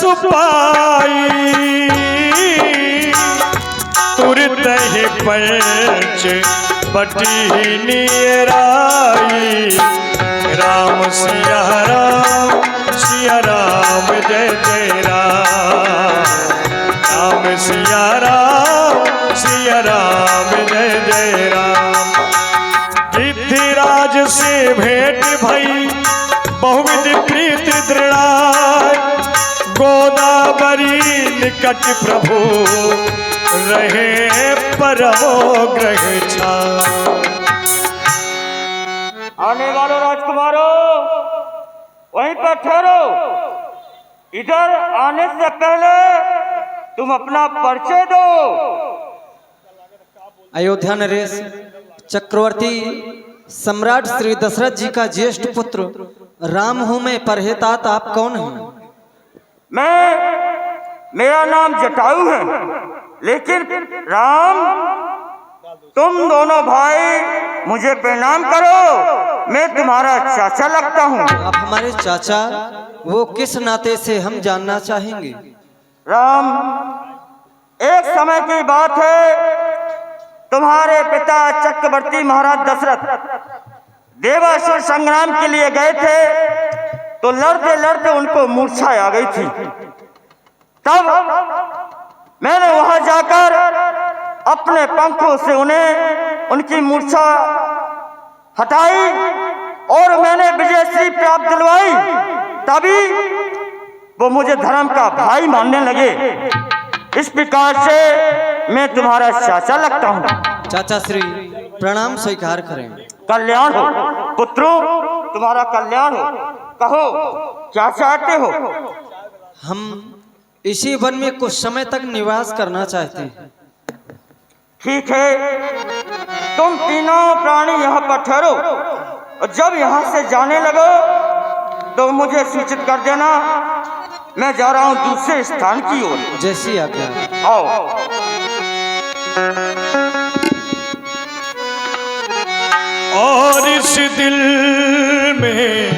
सुपाई तुरत ही पंच बटी नियराई। राम सिया राम जय जय राम। राम सिया राम जय जय राम। गिद्धिराज से भेंट भई बहुविध प्रीत दृढ़ा। गोदावरी निकट प्रभु रहे परमो ग्रह छा। आने वालों राजकुमारों वहीं पर ठहरो। इधर आने से पहले तुम अपना परिचय दो। अयोध्या नरेश चक्रवर्ती सम्राट श्री दशरथ जी का ज्येष्ठ पुत्र राम हूं मैं। परहेतात आप कौन हैं? मेरा नाम जटायु है, लेकिन राम तुम दोनों भाई मुझे प्रणाम करो। मैं तुम्हारा चाचा लगता हूँ। आप हमारे चाचा? वो किस नाते से हम जानना चाहेंगे। राम, एक समय की बात है, तुम्हारे पिता चक्रवर्ती महाराज दशरथ देवासुर संग्राम के लिए गए थे, तो लड़ते लड़ते उनको मूर्छा आ गई थी। तब मैंने वहां जाकर अपने पंखों से उनकी मूर्छा हटाई और मैंने विजयश्री प्राप्त दिलवाई। तभी वो मुझे धर्म का भाई मानने लगे। इस प्रकार से मैं तुम्हारा चाचा लगता हूँ। चाचा श्री प्रणाम स्वीकार करें। कल्याण हो पुत्रों, तुम्हारा कल्याण हो। कहो क्या चाहते हो? हम इसी वन में कुछ समय तक निवास करना चाहते हैं। ठीक है, तुम तीनों प्राणी यहाँ पर ठहरो और जब यहाँ से जाने लगो तो मुझे सूचित कर देना। मैं जा रहा हूँ दूसरे स्थान की ओर। जैसी आज्ञा। आओ। और इस दिल में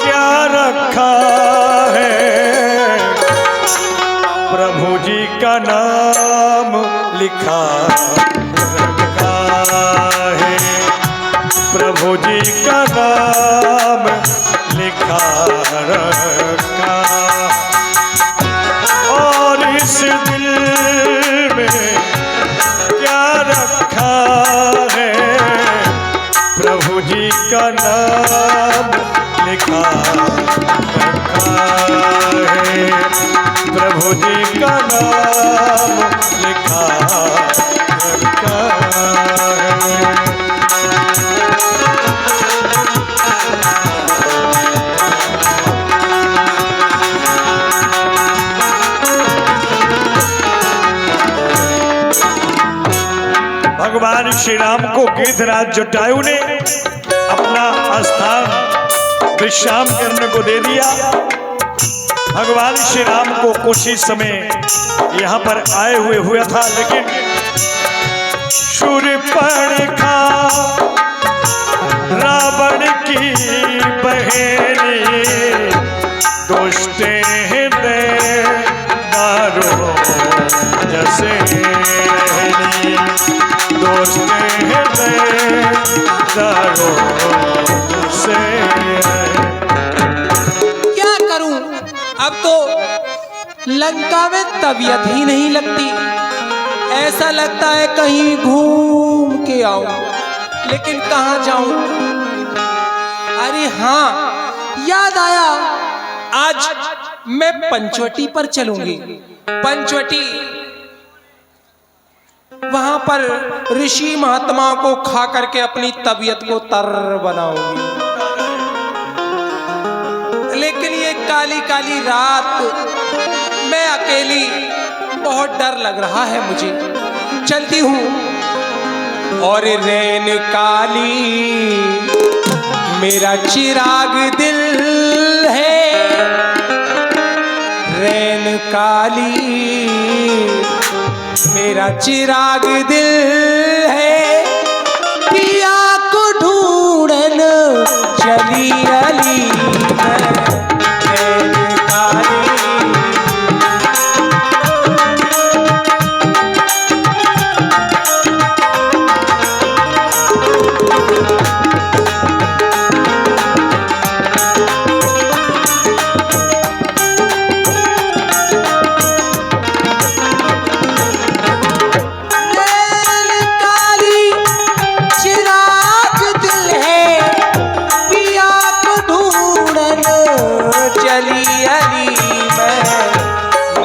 क्या रखा है, प्रभु जी का नाम लिखा है। प्रभु जी का नाम लिखा रखा। और इस दिल में क्या रखा है, प्रभु जी का नाम लिखा रखा है। प्रभु जी का नाम लिखा रखा है। भगवान श्री राम को गिद्धराज जटायु ने अपना स्थान विश्राम करने को दे दिया। भगवान श्री राम को कुछ ही समय यहाँ पर आए हुआ था, लेकिन शूर्पणखा रावण की बहनी दुष्ट दारो जैसे दोस्त दारो से। क्या करूं, अब तो लंका में तबीयत ही नहीं लगती। ऐसा लगता है कहीं घूम के आऊं, लेकिन कहां जाऊं। अरे हाँ, याद आया, आज मैं पंचवटी पर चलूंगी। पंचवटी, वहां पर ऋषि महात्माओं को खा करके अपनी तबीयत को तर बनाऊंगी। लेकिन ये काली काली रात, मैं अकेली, बहुत डर लग रहा है मुझे। चलती हूँ। और रैन काली मेरा चिराग दिल है, रैन काली मेरा चिराग दिल है। पिया को ढूंढन चली अली रैन काली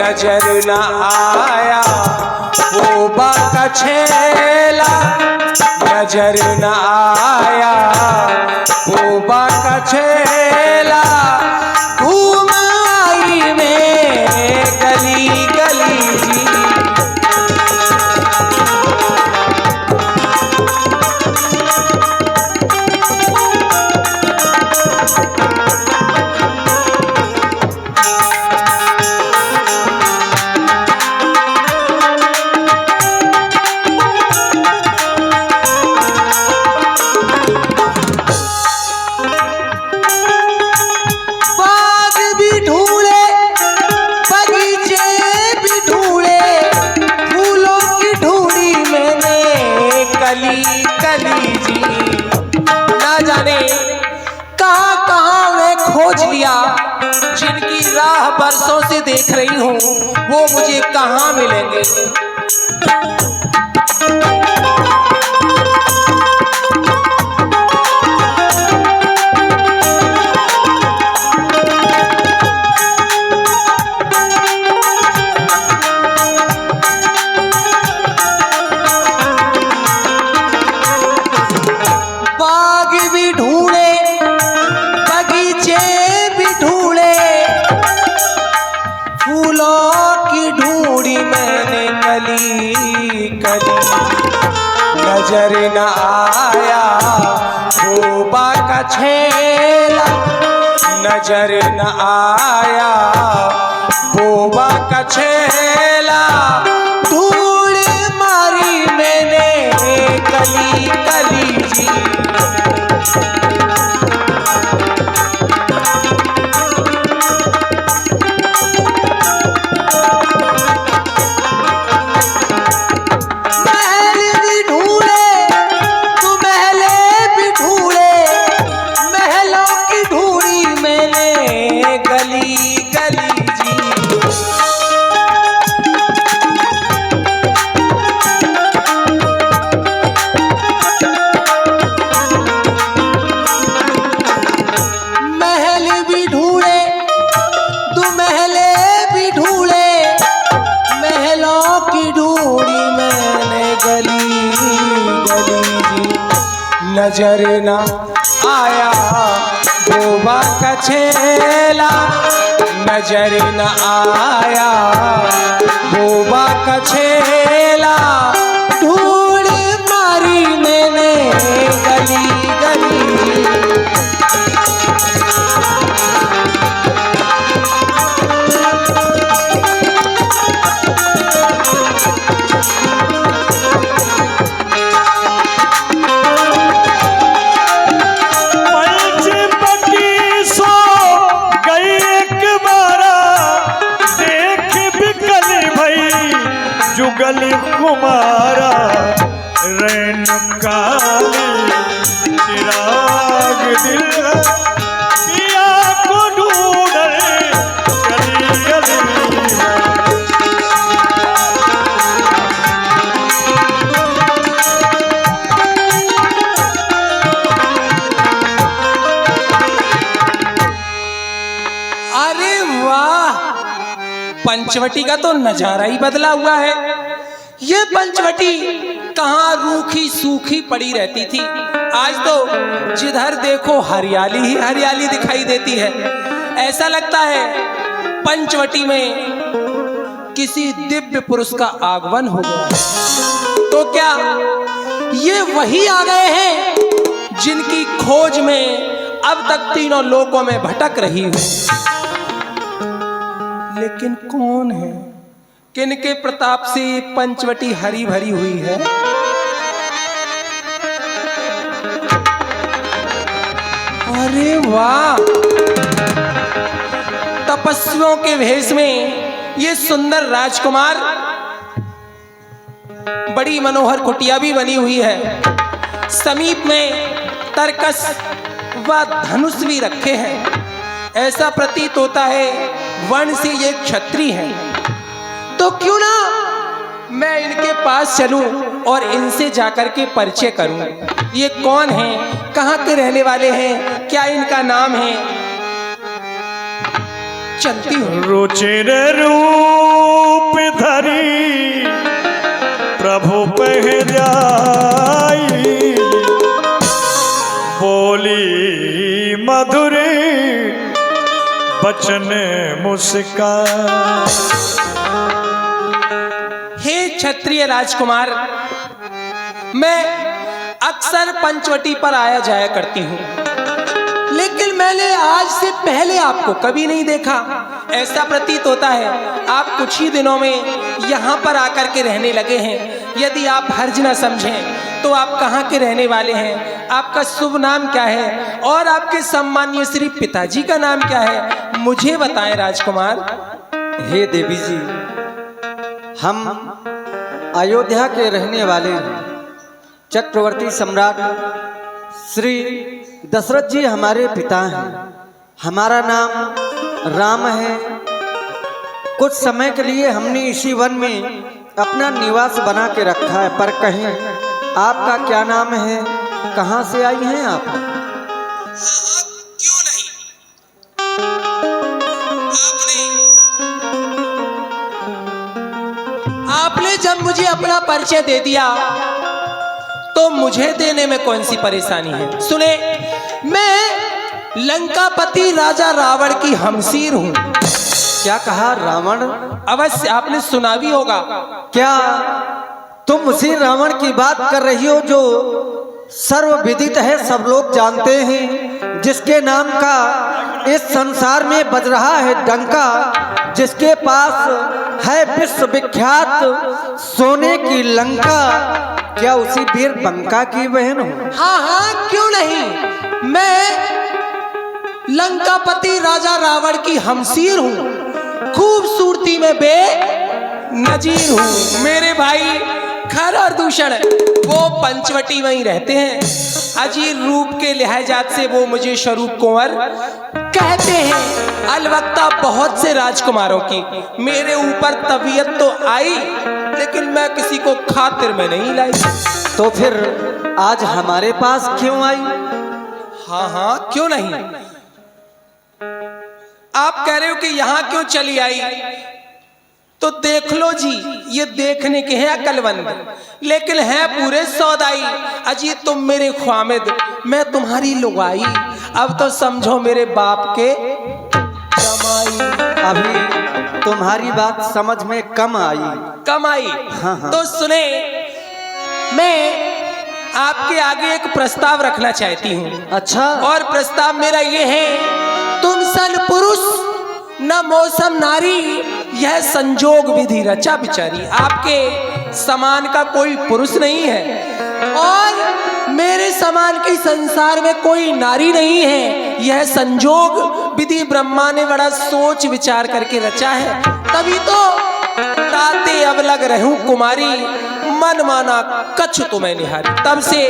नजर न आया वो बाका छेला, नजर न आया वो बाका छेला, घूम आई में गली गली जी। जिनकी राह बरसों से देख रही हूँ वो मुझे कहाँ मिलेंगे। बाग भी ढूंढे बगीचे भी ढूंढे, फूलों की ढूंढी मैंने कली कली, नजर न आया वो बाका छेला, नजर न आया वो बाका छेला, धूल मारी मैंने कली कली जी। नजर न आया वो बाका छेला, नजर न आया वो बाका छेला, ढूंढ मारी मैंने गली गली। जुगल कुमारा रैन काली चिराग दिल पिया को ढूंढे गली गली। अरे वाह, पंचवटी का तो नजारा ही बदला हुआ है। ये पंचवटी कहाँ रूखी सूखी पड़ी रहती थी, आज तो जिधर देखो हरियाली ही हरियाली दिखाई देती है। ऐसा लगता है पंचवटी में किसी दिव्य पुरुष का आगमन हो गया। तो क्या ये वही आ गए हैं जिनकी खोज में अब तक तीनों लोकों में भटक रही हूं? लेकिन कौन है, किनके प्रताप से पंचवटी हरी भरी हुई है? अरे वाह, तपस्वियों के भेष में ये सुंदर राजकुमार, बड़ी मनोहर कुटिया भी बनी हुई है। समीप में तरकस व धनुष भी रखे हैं। ऐसा प्रतीत होता है वन से ये क्षत्रिय हैं। तो क्यों ना मैं इनके पास चलूं और इनसे जाकर के परिचय करूं। ये कौन हैं, कहाँ के रहने वाले हैं, क्या इनका नाम है? चलती हूँ। रुचिर रूप धरी प्रभु पहराई, बोली मधुर बचन मुस्कान। हे क्षत्रिय राजकुमार, मैं अक्सर पंचवटी पर आया जाया करती हूँ, लेकिन मैंने आज से पहले आपको कभी नहीं देखा। ऐसा प्रतीत होता है आप कुछ ही दिनों में यहाँ पर आकर के रहने लगे हैं। यदि आप हर्ज न समझें तो आप कहाँ के रहने वाले हैं, आपका शुभ नाम क्या है और आपके सम्मानीय श्री पिताजी का नाम क्या है, मुझे बताएं राजकुमार। हे देवी जी, हम अयोध्या के रहने वाले हैं। चक्रवर्ती सम्राट श्री दशरथ जी हमारे पिता हैं। हमारा नाम राम है। कुछ समय के लिए हमने इसी वन में अपना निवास बना के रखा है, पर कहें आपका क्या नाम है, कहाँ से आई हैं आप? क्यों नहीं, आपने जब मुझे अपना परिचय दे दिया तो मुझे देने में कौन सी परेशानी है। सुने, मैं लंकापति राजा रावण की हमसीर हूं। क्या कहा? रावण? अवश्य आपने सुना भी होगा। क्या तुम उसी रावण की बात कर रही हो जो सर्वविदित है, सब लोग जानते हैं, जिसके नाम का इस संसार में बज रहा है डंका, जिसके पास है विश्व विख्यात सोने की लंका? क्या उसी वीर बंका की बहन हो? हाँ हाँ, क्यों नहीं, मैं लंकापति राजा रावण की हमसीर हूँ, खूबसूरती में बेनजीर हूँ। मेरे भाई खर और दूषण वो पंचवटी में ही रहते हैं। अजीर रूप के लिहाजात से वो मुझे स्वरूप कुंवर कहते हैं। अलबत्ता बहुत से राजकुमारों की मेरे ऊपर तबीयत तो आई, लेकिन मैं किसी को खातिर में नहीं लाई। तो फिर आज हमारे पास क्यों आई? हाँ हाँ, क्यों नहीं। आप कह रहे हो कि यहाँ क्यों चली आई, तो देख लो जी, ये देखने के हैं अकलमंद, लेकिन है पूरे सौदाई। अजी तुम मेरे ख्वामिद, मैं तुम्हारी लुगाई, अब तो समझो मेरे बाप के जमाई। अभी तुम्हारी बात समझ में कम आई। हाँ हाँ। तो सुने, मैं आपके आगे एक प्रस्ताव रखना चाहती हूँ। अच्छा। और प्रस्ताव मेरा ये है, तुम सन पुरुष न मौसम नारी, यह संजोग विधि रचा बिचारी। आपके समान का कोई पुरुष नहीं है और मेरे समान की संसार में कोई नारी नहीं है। यह संजोग विधि ब्रह्मा ने बड़ा सोच विचार करके रचा है, तभी तो ताते अब लग रहूं कुमारी, मन माना कछ तुम्हें निहारी। तब से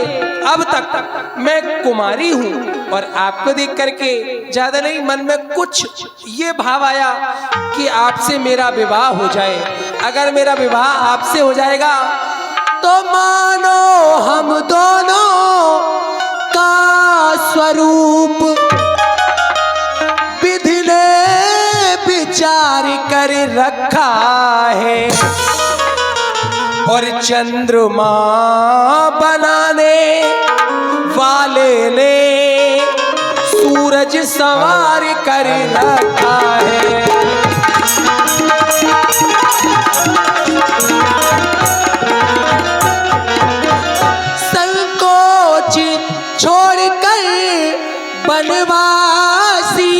अब तक मैं कुमारी हूँ और आपको देख करके ज्यादा नहीं, मन में कुछ ये भाव आया कि आपसे मेरा विवाह हो जाए। अगर मेरा विवाह आपसे हो जाएगा तो मानो हम दोनों का स्वरूप विधि ने विचार कर रखा है, और चंद्रमा बनाने वाले ने सूरज सवार कर रखा है। संकोच छोड़कर बनवासी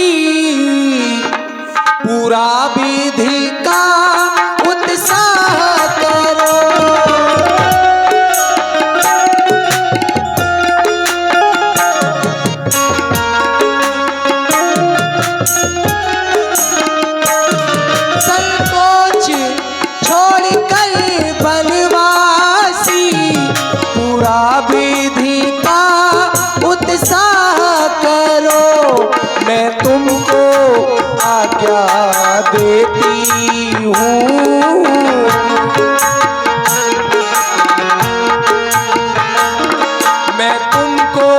पूरा विधि का उत्साह करो। संकोच छोड़कर बनवासी पूरा विधि का उत्साह करो। मैं तुमको आज्ञा देती हूँ, मैं तुमको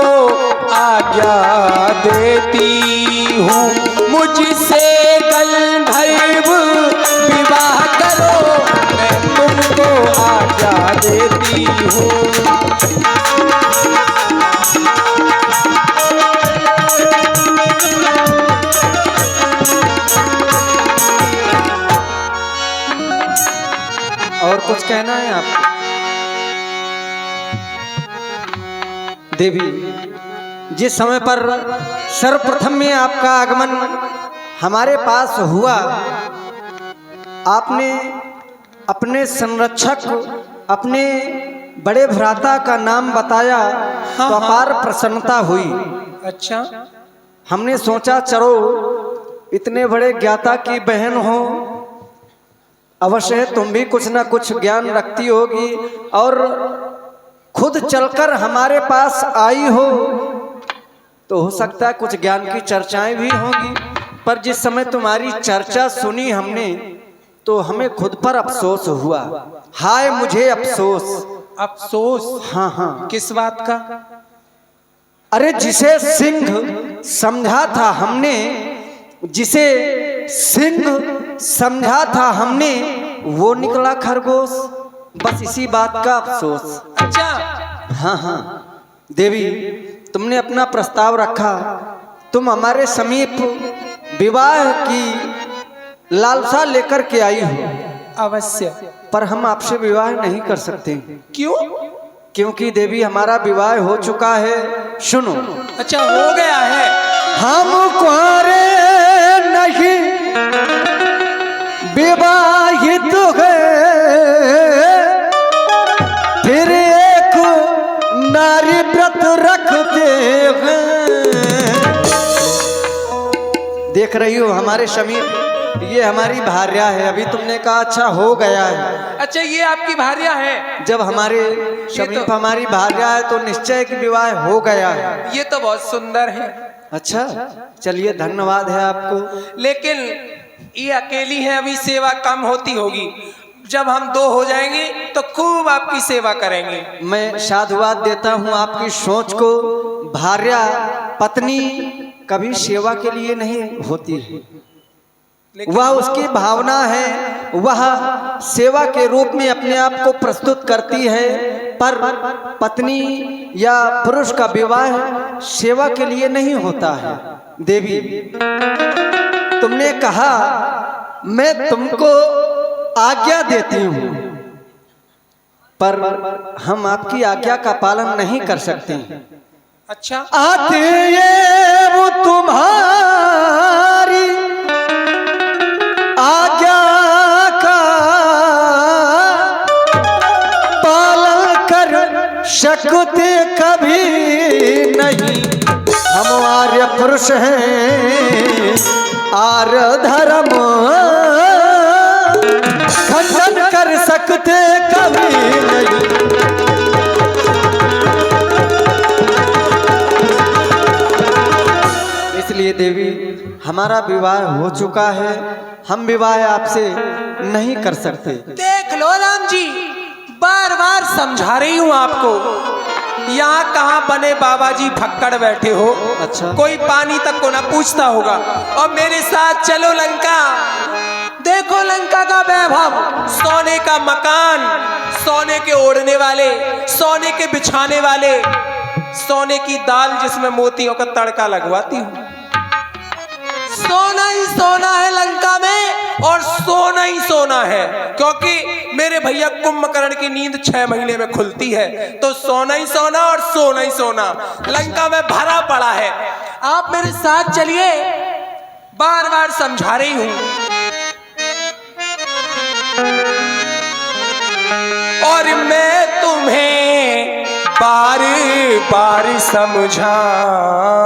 आज्ञा देती हूँ, मुझसे गलती और कुछ कहना है आपको? देवी, जिस समय पर सर्वप्रथम में आपका आगमन हमारे पास हुआ, आपने अपने संरक्षक, अपने बड़े भ्राता का नाम बताया तो अपार प्रसन्नता हुई। अच्छा, हमने सोचा चलो इतने बड़े ज्ञाता की बहन हो, अवश्य तुम भी कुछ ना कुछ ज्ञान रखती होगी और खुद चलकर हमारे पास आई हो तो हो सकता है कुछ ज्ञान की चर्चाएं भी होंगी। पर जिस समय तुम्हारी चर्चा सुनी हमने तो हमें खुद पर अफसोस हुआ। हाय मुझे अफसोस। अफसोस? हाँ हाँ। किस बात का? अरे जिसे सिंह समझा था हमने, जिसे सिंह समझा था हमने, वो निकला खरगोश। बस इसी बात का अफसोस। अच्छा। हाँ हाँ देवी, तुमने अपना प्रस्ताव रखा, तुम हमारे समीप विवाह की लालसा लेकर के आई हो। अवश्य। पर हम आपसे विवाह नहीं कर सकते। क्यों? क्योंकि देवी हमारा विवाह हो चुका है। सुनो। अच्छा, हो गया है? हम कुंवारे नहीं विवाहित है, फिर एक नारी व्रत रखते हैं। देख रही हो हमारे समीप, ये हमारी भार्या है। अभी तुमने कहा अच्छा हो गया है। अच्छा, ये आपकी भार्या है? जब हमारे समीप हमारी भार्या है तो निश्चय कि विवाह हो गया है। ये तो बहुत सुंदर है। अच्छा, चलिए धन्यवाद है आपको। लेकिन ये अकेली है, अभी सेवा कम होती होगी। जब हम दो हो जाएंगे तो खूब आपकी सेवा करेंगे। मैं साधुवाद देता हूँ आपकी सोच को। भार्या पत्नी कभी सेवा के लिए नहीं होती है, वह उसकी भावना है, वह सेवा के रूप में अपने आप को प्रस्तुत करती है। पर पत्नी या पुरुष का विवाह सेवा के लिए नहीं होता है। देवी, तुमने कहा मैं तुमको आज्ञा देती हूँ, पर हम आपकी आज्ञा का पालन नहीं कर सकते। अच्छा। आते ये वो तुम्हारी आज्ञा का पालन कर सकते कभी नहीं। हम आर्य पुरुष हैं, आर्य धर्म खंडन कर सकते कभी नहीं। इसलिए देवी, हमारा विवाह हो चुका है, हम विवाह आपसे नहीं कर सकते। देख लो राम जी, बार बार समझा रही हूँ आपको। यहाँ कहाँ बने बाबा जी फक्कड़ बैठे हो। अच्छा। कोई पानी तक को ना पूछता होगा। और मेरे साथ चलो लंका। देखो लंका का वैभव, सोने का मकान, सोने के ओढ़ने वाले, सोने के बिछाने वाले, सोने की दाल जिसमें मोतियों का तड़का लगवाती हूँ। सोना ही सोना है लंका में, और सोना ही सोना है। क्योंकि मेरे भैया कुंभकर्ण की नींद 6 महीने में खुलती है, तो सोना ही सोना और सोना ही सोना लंका में भरा पड़ा है। आप मेरे साथ चलिए, बार बार समझा रही हूं। और मैं तुम्हें बार बार समझाऊं।